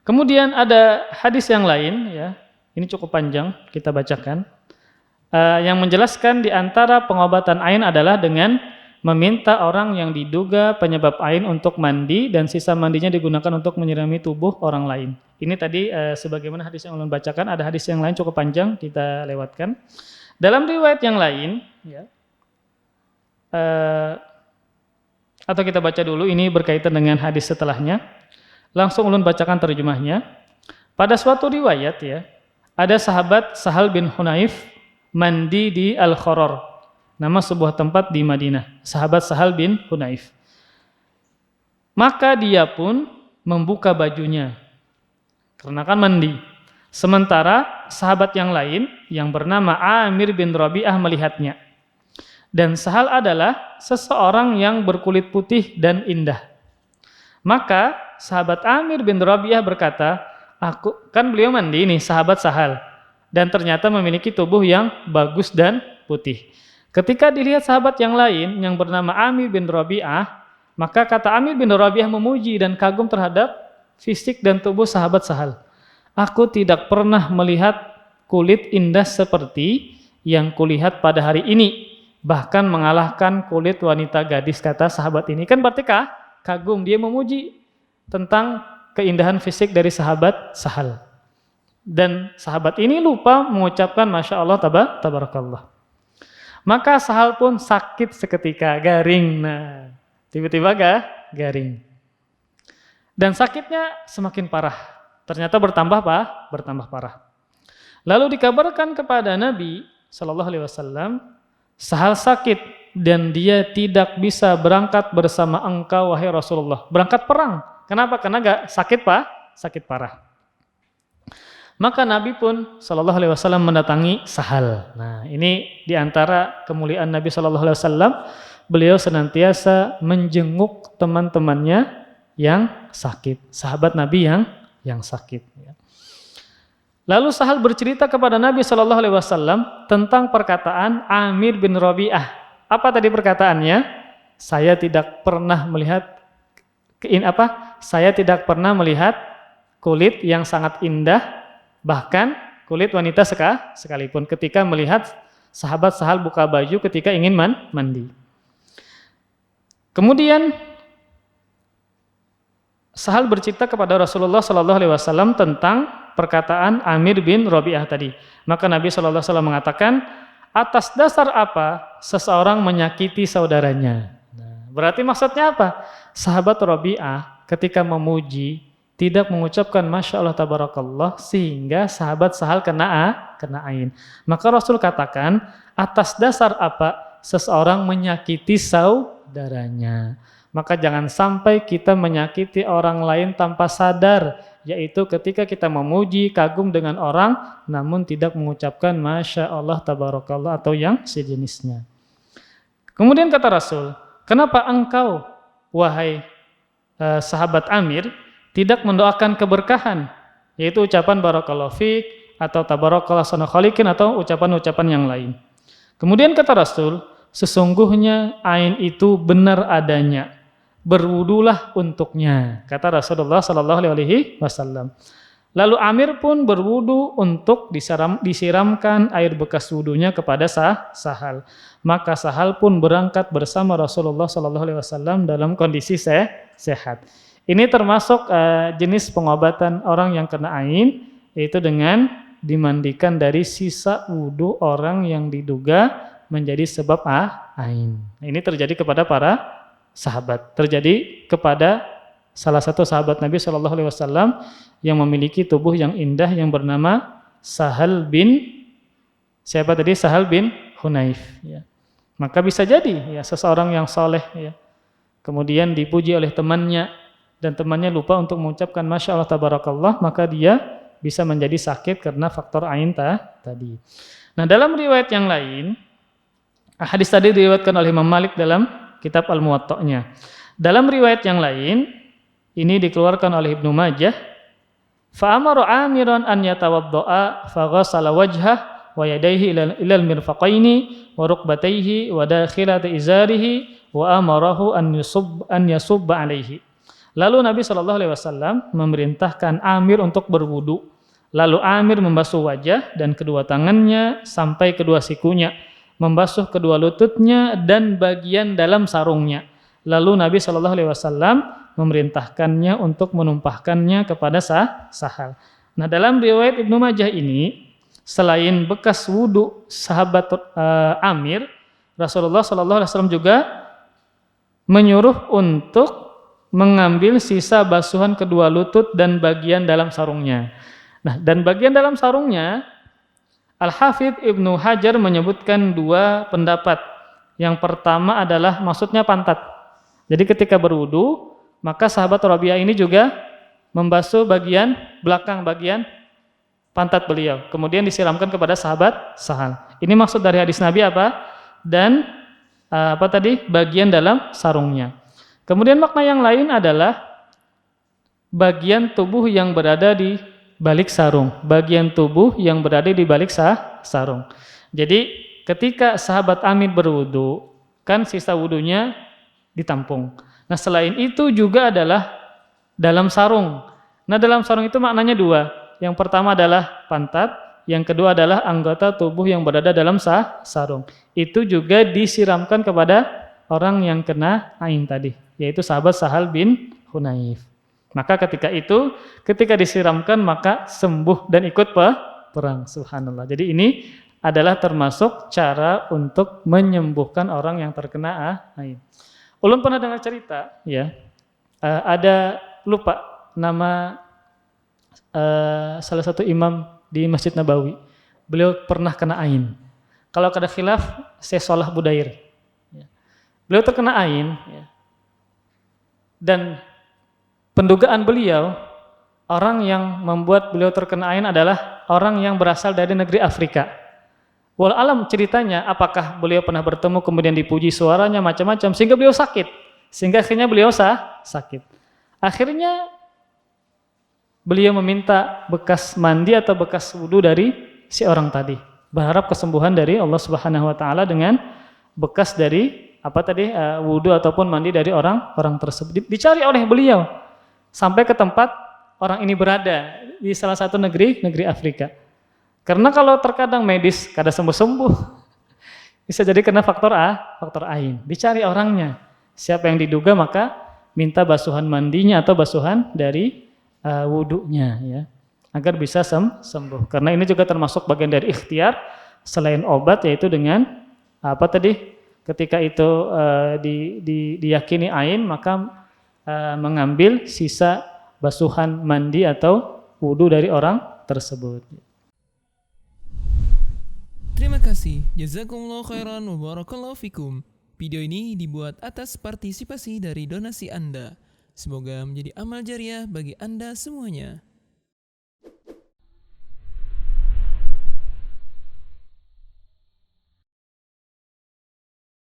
Kemudian ada hadis yang lain, ya, ini cukup panjang, kita bacakan. Yang menjelaskan di antara pengobatan ain adalah dengan meminta orang yang diduga penyebab ain untuk mandi dan sisa mandinya digunakan untuk menyirami tubuh orang lain. Ini tadi sebagaimana hadis yang ulun bacakan, ada hadis yang lain cukup panjang, kita lewatkan. Dalam riwayat yang lain, ya, atau kita baca dulu, ini berkaitan dengan hadis setelahnya. Langsung ulun bacakan terjemahnya. Pada suatu riwayat, ya, ada sahabat Sahal bin Hunayf mandi di Al-Kharar, nama sebuah tempat di Madinah. Sahabat Sahal bin Hunayf. Maka dia pun membuka bajunya karena kan mandi. Sementara sahabat yang lain yang bernama Amir bin Rabi'ah melihatnya. Dan Sahal adalah seseorang yang berkulit putih dan indah. Maka sahabat Amir bin Rabi'ah berkata, kan beliau mandi nih, sahabat Sahal, dan ternyata memiliki tubuh yang bagus dan putih. Ketika dilihat sahabat yang lain yang bernama Amir bin Rabi'ah, maka kata Amir bin Rabi'ah memuji dan kagum terhadap fisik dan tubuh sahabat Sahal. Aku tidak pernah melihat kulit indah seperti yang kulihat pada hari ini, bahkan mengalahkan kulit wanita gadis, kata sahabat ini. Kan berarti kagum, dia memuji tentang keindahan fisik dari sahabat Sahal. Dan sahabat ini lupa mengucapkan Masya Allah tabarakallah. Maka Sahal pun sakit seketika, garing. Nah, tiba-tiba garing. Dan sakitnya semakin parah. Ternyata bertambah parah. Lalu dikabarkan kepada Nabi Shallallahu Alaihi Wasallam, Sahal sakit dan dia tidak bisa berangkat bersama engkau wahai Rasulullah. Berangkat perang. Kenapa? Karena sakit parah. Maka Nabi pun Shallallahu Alaihi Wasallam mendatangi Sahal. Nah, ini diantara kemuliaan Nabi Shallallahu Alaihi Wasallam, beliau senantiasa menjenguk teman-temannya yang sakit, sahabat Nabi yang sakit. Lalu Sahal bercerita kepada Nabi Shallallahu Alaihi Wasallam tentang perkataan Amir bin Rabi'ah. Apa tadi perkataannya? Saya tidak pernah melihat kulit yang sangat indah, bahkan kulit wanita sekalipun, ketika melihat sahabat Sahal buka baju ketika ingin mandi. Kemudian Sahal bercerita kepada Rasulullah Sallallahu Alaihi Wasallam tentang perkataan Amir bin Rabi'ah tadi. Maka Nabi Sallallahu Alaihi Wasallam mengatakan, atas dasar apa seseorang menyakiti saudaranya? Nah, berarti maksudnya apa? Sahabat Rabi'ah ketika memuji tidak mengucapkan Masya Allah tabarakallah, sehingga sahabat Sahal kena ain. Maka Rasul katakan, atas dasar apa seseorang menyakiti saudaranya? Maka jangan sampai kita menyakiti orang lain tanpa sadar, yaitu ketika kita memuji, kagum dengan orang, namun tidak mengucapkan Masya Allah tabarakallah atau yang sejenisnya. Kemudian kata Rasul, kenapa engkau, wahai sahabat Amir, tidak mendoakan keberkahan, yaitu ucapan barakallahu fiik atau tabarakallah sana khaliqin atau ucapan-ucapan yang lain. Kemudian kata Rasul, sesungguhnya ain itu benar adanya, berwudulah untuknya, kata Rasulullah Sallallahu Alaihi Wasallam. Lalu Amir pun berwudu untuk disiramkan air bekas wudunya kepada Sahal. Maka Sahal pun berangkat bersama Rasulullah Sallallahu Alaihi Wasallam dalam kondisi sehat. Ini termasuk jenis pengobatan orang yang kena ain, yaitu dengan dimandikan dari sisa wudu orang yang diduga menjadi sebab ain. Ini terjadi kepada para sahabat, terjadi kepada salah satu sahabat Nabi Shallallahu Alaihi Wasallam yang memiliki tubuh yang indah yang bernama Sahal bin Hunayf. Ya. Maka bisa jadi ya seseorang yang soleh, ya, kemudian dipuji oleh temannya dan temannya lupa untuk mengucapkan Masya Allah tabarakallah, maka dia bisa menjadi sakit karena faktor ain tadi. Nah, dalam riwayat yang lain, hadis tadi diriwayatkan oleh Imam Malik dalam kitab Al-Muwatta'nya. Dalam riwayat yang lain, ini dikeluarkan oleh Ibnu Majah, fa'amara Amiran an yatawadda'a faghassala wajhah wa yadayhi ila al-mirfaqaini wa rukbatayhi wa dakhilati izarihi wa amarahu an yasubba alaihi. Lalu Nabi Shallallahu Alaihi Wasallam memerintahkan Amir untuk berwudu. Lalu Amir membasuh wajah dan kedua tangannya sampai kedua sikunya, membasuh kedua lututnya dan bagian dalam sarungnya. Lalu Nabi Shallallahu Alaihi Wasallam memerintahkannya untuk menumpahkannya kepada Sahal. Nah, dalam riwayat Ibnu Majah ini, selain bekas wudu sahabat Amir, Rasulullah Shallallahu Alaihi Wasallam juga menyuruh untuk mengambil sisa basuhan kedua lutut dan bagian dalam sarungnya. Nah, dan bagian dalam sarungnya, Al-Hafidz Ibnu Hajar menyebutkan dua pendapat. Yang pertama adalah maksudnya pantat. Jadi ketika berwudu, maka sahabat Rabi'ah ini juga membasuh bagian belakang, bagian pantat beliau. Kemudian disiramkan kepada sahabat Sahal. Ini maksud dari hadis Nabi apa? Dan bagian dalam sarungnya. Kemudian makna yang lain adalah bagian tubuh yang berada di balik sarung. Bagian tubuh yang berada di balik sarung. Jadi ketika sahabat Amir berwudu, kan sisa wudunya ditampung. Nah, selain itu juga adalah dalam sarung. Nah, dalam sarung itu maknanya dua. Yang pertama adalah pantat, yang kedua adalah anggota tubuh yang berada dalam sarung. Itu juga disiramkan kepada orang yang kena ain tadi, yaitu sahabat Sahal bin Hunayf. Maka ketika disiramkan maka sembuh dan ikut perang. Subhanallah. Jadi ini adalah termasuk cara untuk menyembuhkan orang yang terkena ain. Ulun pernah dengar cerita, ya, ada lupa nama salah satu imam di Masjid Nabawi. Beliau pernah kena ain. Kalau kada khilaf, Syekh Salah Budair. Beliau terkena ain, ya. Dan pendugaan beliau, orang yang membuat beliau terkena ain adalah orang yang berasal dari negeri Afrika. Wal alam ceritanya, apakah beliau pernah bertemu kemudian dipuji suaranya macam-macam sehingga beliau sakit, sehingga akhirnya beliau sakit. Akhirnya beliau meminta bekas mandi atau bekas wudu dari si orang tadi, berharap kesembuhan dari Allah Subhanahu Wa Taala dengan bekas dari wudu ataupun mandi dari orang tersebut. Dicari oleh beliau sampai ke tempat orang ini berada di salah satu negeri Afrika. Karena kalau terkadang medis kada sembuh-sembuh, bisa jadi kena faktor ain. Dicari orangnya, siapa yang diduga maka minta basuhan mandinya atau basuhan dari wudunya, ya, agar bisa sembuh. Karena ini juga termasuk bagian dari ikhtiar selain obat, yaitu dengan ketika itu diyakini ain, maka mengambil sisa basuhan mandi atau wudu dari orang tersebut. Terima kasih. Jazakumullah khairan wa barakallahu fikum. Video ini dibuat atas partisipasi dari donasi Anda. Semoga menjadi amal jariah bagi Anda semuanya.